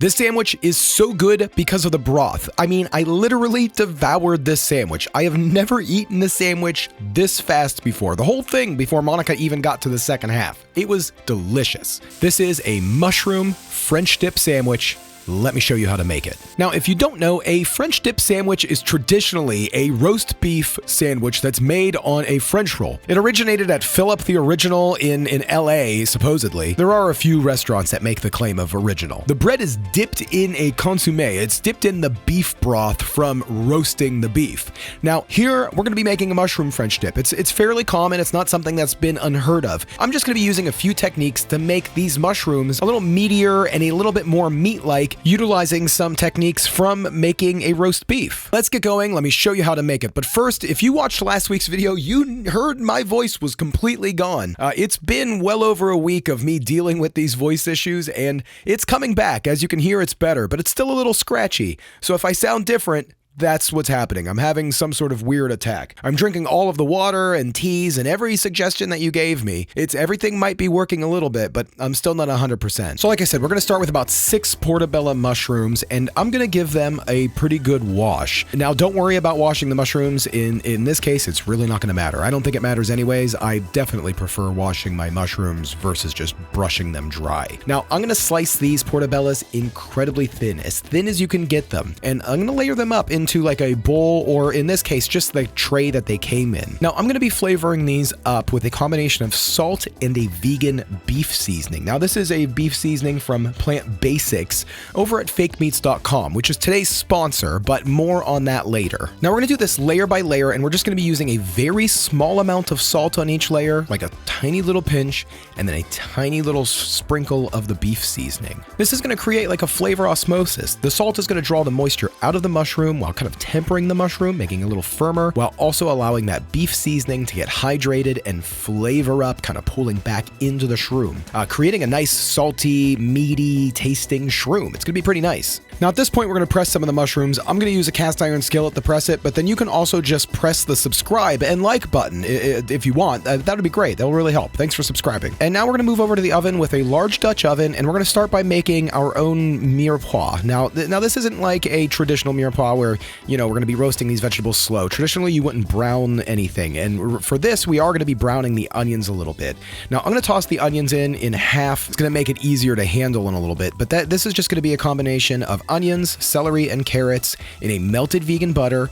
This sandwich is so good because of the broth. I mean, I literally devoured this sandwich. I have never eaten this sandwich this fast before. The whole thing before Monica even got to the second half. It was delicious. This is a mushroom French dip sandwich. Let me show you how to make it. Now, if you don't know, a French dip sandwich is traditionally a roast beef sandwich that's made on a French roll. It originated at Philip the Original in LA, supposedly. There are a few restaurants that make the claim of original. The bread is dipped in a consommé. It's dipped in the beef broth from roasting the beef. Now, here, we're gonna be making a mushroom French dip. It's fairly common. It's not something that's been unheard of. I'm just gonna be using a few techniques to make these mushrooms a little meatier and a little bit more meat-like, utilizing some techniques from making a roast beef. Let's get going. Let me show you how to make it. But first, if you watched last week's video, you heard my voice was completely gone. It's been well over a week of me dealing with these voice issues, and it's coming back. As you can hear, it's better, but it's still a little scratchy. So if I sound different, that's what's happening. I'm having some sort of weird attack. I'm drinking all of the water and teas and every suggestion that you gave me. Everything might be working a little bit, but I'm still not 100%. So like I said, we're gonna start with about 6 portobello mushrooms, and I'm gonna give them a pretty good wash. Now, don't worry about washing the mushrooms. In this case, it's really not gonna matter. I don't think it matters anyways. I definitely prefer washing my mushrooms versus just brushing them dry. Now, I'm gonna slice these portobellos incredibly thin as you can get them, and I'm gonna layer them up into like a bowl, or in this case, just the tray that they came in. Now, I'm gonna be flavoring these up with a combination of salt and a vegan beef seasoning. Now, this is a beef seasoning from Plant Basics over at fakemeats.com, which is today's sponsor, but more on that later. Now, we're gonna do this layer by layer, and we're just gonna be using a very small amount of salt on each layer, like a tiny little pinch, and then a tiny little sprinkle of the beef seasoning. This is gonna create like a flavor osmosis. The salt is gonna draw the moisture out of the mushroom while kind of tempering the mushroom, making it a little firmer, while also allowing that beef seasoning to get hydrated and flavor up, kind of pulling back into the shroom, creating a nice salty, meaty tasting shroom. It's gonna be pretty nice. Now at this point, we're gonna press some of the mushrooms. I'm gonna use a cast iron skillet to press it, but then you can also just press the subscribe and like button if you want. That would be great. That will really help. Thanks for subscribing. And now we're gonna move over to the oven with a large Dutch oven, and we're gonna start by making our own mirepoix. Now this isn't like a traditional mirepoix where, you know, we're going to be roasting these vegetables slow. Traditionally, you wouldn't brown anything. And for this, we are going to be browning the onions a little bit. Now, I'm going to toss the onions in half. It's going to make it easier to handle in a little bit. But this is just going to be a combination of onions, celery, and carrots in a melted vegan butter,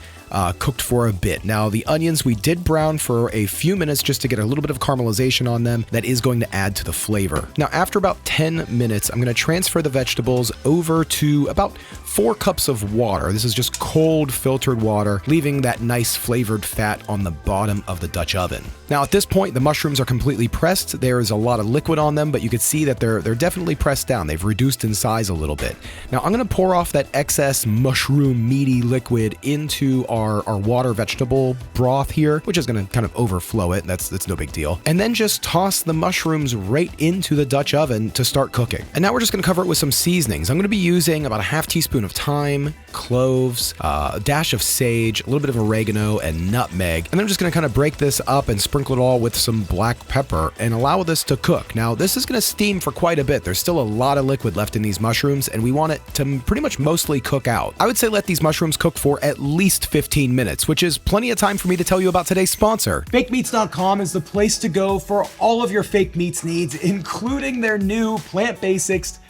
cooked for a bit. Now, the onions we did brown for a few minutes just to get a little bit of caramelization on them. That is going to add to the flavor. Now, after about 10 minutes, I'm going to transfer the vegetables over to about 4 cups of water. This is just cold filtered water, leaving that nice flavored fat on the bottom of the Dutch oven. Now, at this point, the mushrooms are completely pressed. There is a lot of liquid on them, but you can see that they're definitely pressed down. They've reduced in size a little bit. Now, I'm going to pour off that excess mushroom meaty liquid into our water vegetable broth here, which is going to kind of overflow it. That's no big deal. And then just toss the mushrooms right into the Dutch oven to start cooking. And now we're just going to cover it with some seasonings. I'm going to be using about a half teaspoon of thyme, cloves, a dash of sage, a little bit of oregano, and nutmeg. And then I'm just going to kind of break this up and sprinkle it all with some black pepper and allow this to cook. Now, this is going to steam for quite a bit. There's still a lot of liquid left in these mushrooms, and we want it to pretty much mostly cook out. I would say let these mushrooms cook for at least 15 minutes, which is plenty of time for me to tell you about today's sponsor. Fakemeats.com is the place to go for all of your fake meats needs, including their new plant-based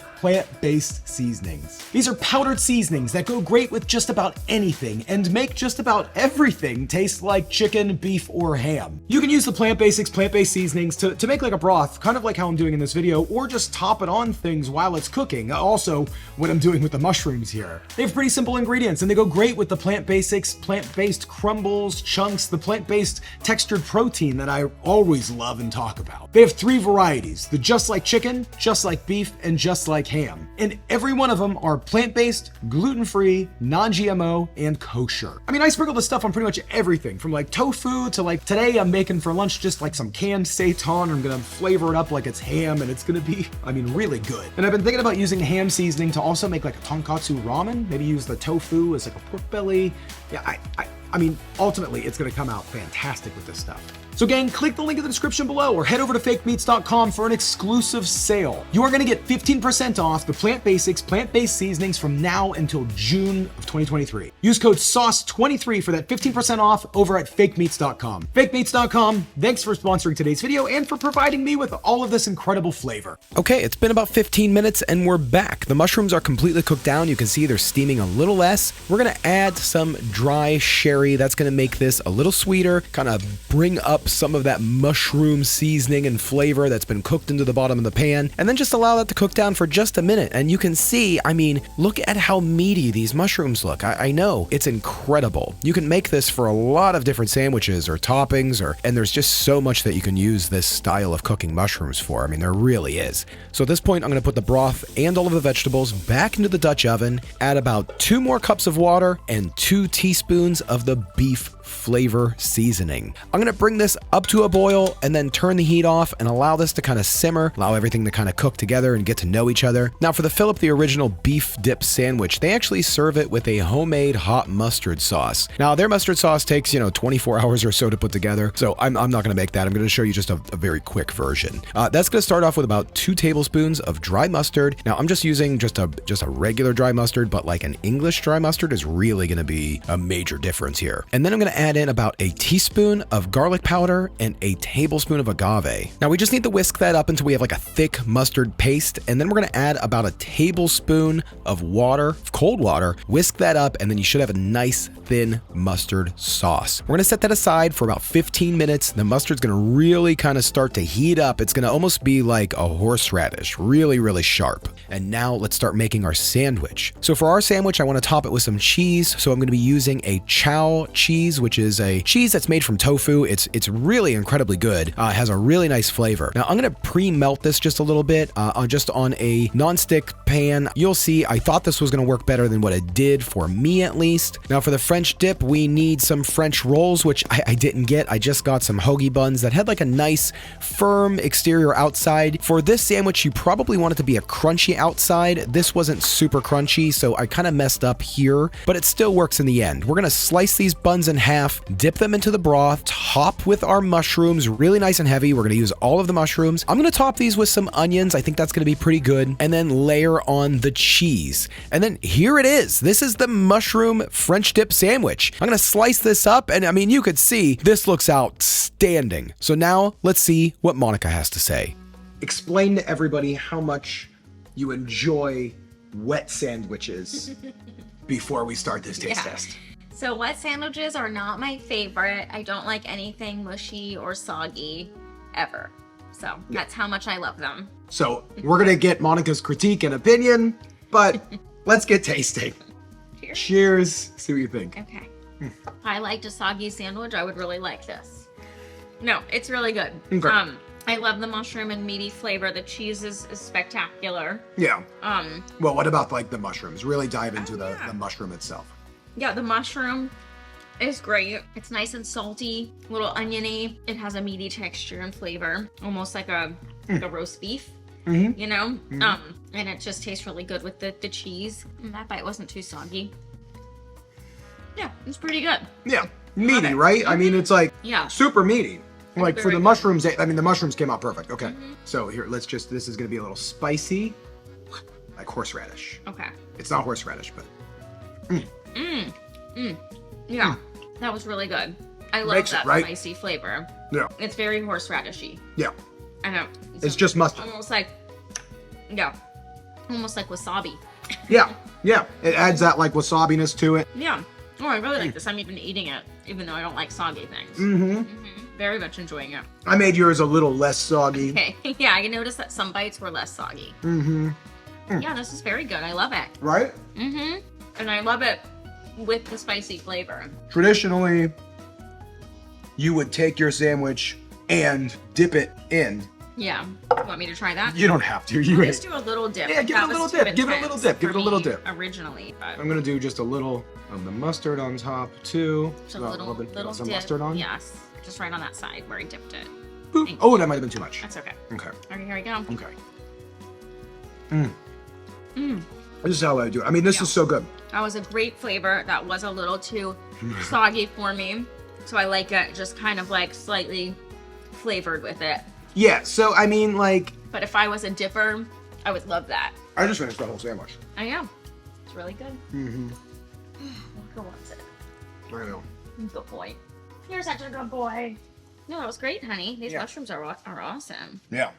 seasonings. These are powdered seasonings that go great with just about anything and make just about everything taste like chicken, beef, or ham. You can use the plant-based seasonings to make like a broth, kind of like how I'm doing in this video, or just top it on things while it's cooking. Also, what I'm doing with the mushrooms here. They have pretty simple ingredients, and they go great with the plant-based crumbles, chunks, the plant-based textured protein that I always love and talk about. They have 3 varieties: the just like chicken, just like beef, and just like ham. And every one of them are plant-based, gluten-free, non-GMO, and kosher. I mean, I sprinkle this stuff on pretty much everything, from like tofu to like today I'm making for lunch just like some canned seitan. I'm gonna flavor it up like it's ham, and it's gonna be, I mean, really good. And I've been thinking about using ham seasoning to also make like a tonkatsu ramen. Maybe use the tofu as like a pork belly. Yeah, I mean, ultimately it's gonna come out fantastic with this stuff. So gang, click the link in the description below or head over to fakemeats.com for an exclusive sale. You are gonna get 15% off the Plant Basics plant-based seasonings from now until June of 2023. Use code SAUCE23 for that 15% off over at fakemeats.com. Fakemeats.com, thanks for sponsoring today's video and for providing me with all of this incredible flavor. Okay, it's been about 15 minutes and we're back. The mushrooms are completely cooked down. You can see they're steaming a little less. We're gonna add some dry sherry. That's gonna make this a little sweeter, kind of bring up some of that mushroom seasoning and flavor that's been cooked into the bottom of the pan, and then just allow that to cook down for just a minute. And you can see, I mean, look at how meaty these mushrooms look. I know, it's incredible. You can make this for a lot of different sandwiches or toppings, and there's just so much that you can use this style of cooking mushrooms for. I mean, there really is. So at this point, I'm gonna put the broth and all of the vegetables back into the Dutch oven, add about 2 more cups of water and 2 teaspoons of the beef flavor seasoning. I'm gonna bring this up to a boil and then turn the heat off and allow this to kind of simmer, allow everything to kind of cook together and get to know each other. Now for the Philip the Original beef dip sandwich, they actually serve it with a homemade hot mustard sauce. Now their mustard sauce takes, 24 hours or so to put together, so I'm not gonna make that. I'm gonna show you just a very quick version. That's gonna start off with about 2 tablespoons of dry mustard. Now I'm just using just a regular dry mustard, but like an English dry mustard is really gonna be a major difference here. And then I'm gonna add in about a teaspoon of garlic powder and a tablespoon of agave. Now we just need to whisk that up until we have like a thick mustard paste, and then we're gonna add about a tablespoon of water, cold water, whisk that up, and then you should have a nice thin mustard sauce. We're gonna set that aside for about 15 minutes. The mustard's gonna really kind of start to heat up. It's gonna almost be like a horseradish, really, really sharp. And now let's start making our sandwich. So for our sandwich, I wanna top it with some cheese. So I'm gonna be using a chow cheese, which is a cheese that's made from tofu. It's really incredibly good. It has a really nice flavor. Now I'm gonna pre-melt this just a little bit just on a non-stick pan. You'll see, I thought this was gonna work better than what it did for me at least. Now for the French dip, we need some French rolls, which I didn't get. I just got some hoagie buns that had like a nice firm exterior outside. For this sandwich, you probably want it to be a crunchy outside. This wasn't super crunchy, so I kind of messed up here, but it still works in the end. We're gonna slice these buns in half, dip them into the broth, top with our mushrooms, really nice and heavy. We're gonna use all of the mushrooms. I'm gonna top these with some onions. I think that's gonna be pretty good. And then layer on the cheese. And then here it is. This is the mushroom French dip sandwich. I'm gonna slice this up, and I mean, you could see this looks outstanding. So now let's see what Monica has to say. Explain to everybody how much you enjoy wet sandwiches before we start this taste test. So wet sandwiches are not my favorite. I don't like anything mushy or soggy ever. So that's how much I love them. So we're gonna get Monica's critique and opinion, but let's get tasting. Cheers. Cheers. See what you think. Okay. If I liked a soggy sandwich, I would really like this. No, it's really good. Okay. I love the mushroom and meaty flavor. The cheese is spectacular. Yeah. Well, what about like the mushrooms? Really dive into the mushroom itself. Yeah, the mushroom is great. It's nice and salty, a little oniony. It has a meaty texture and flavor, almost like a roast beef, you know? And it just tastes really good with the cheese. And that bite wasn't too soggy. Yeah, it's pretty good. Yeah, meaty, right? I mean, it's like super meaty. Like for the mushrooms, I mean, the mushrooms came out perfect. Okay, so here, this is gonna be a little spicy, like horseradish. Okay. It's not horseradish, but. Yeah, that was really good. I love that spicy flavor. Yeah. It's very horseradishy. Yeah. I know. It's just mustard. Almost like, almost like wasabi. Yeah, yeah. It adds that like wasabi-ness to it. Yeah. Oh, I really like this. I'm even eating it, even though I don't like soggy things. Very much enjoying it. I made yours a little less soggy. Okay. Yeah, I noticed that some bites were less soggy. Yeah, this is very good. I love it. Right? And I love it with the spicy flavor. Traditionally, you would take your sandwich and dip it in. Yeah. You want me to try that? You don't have to. I'll just do a little dip. Yeah, give it a little dip. Give it a little dip. Give it a little dip. Originally, but I'm gonna do just a little of the mustard on top too. just a little some dip. mustard on. Yes, just right on that side where I dipped it. Boop. Oh, that might have been too much. That's okay. Okay. Okay, here we go. Okay. This is how I do it. I mean, this is so good. That was a great flavor. That was a little too soggy for me. So I like it just kind of like slightly flavored with it. Yeah, so I mean, like, But if I was a dipper, I would love that. I just finished the whole sandwich. I am. It's really good. Mm-hmm. Walker wants it. I know. Good boy. You're such a good boy. No, that was great, honey. These Yeah. mushrooms are awesome. Yeah.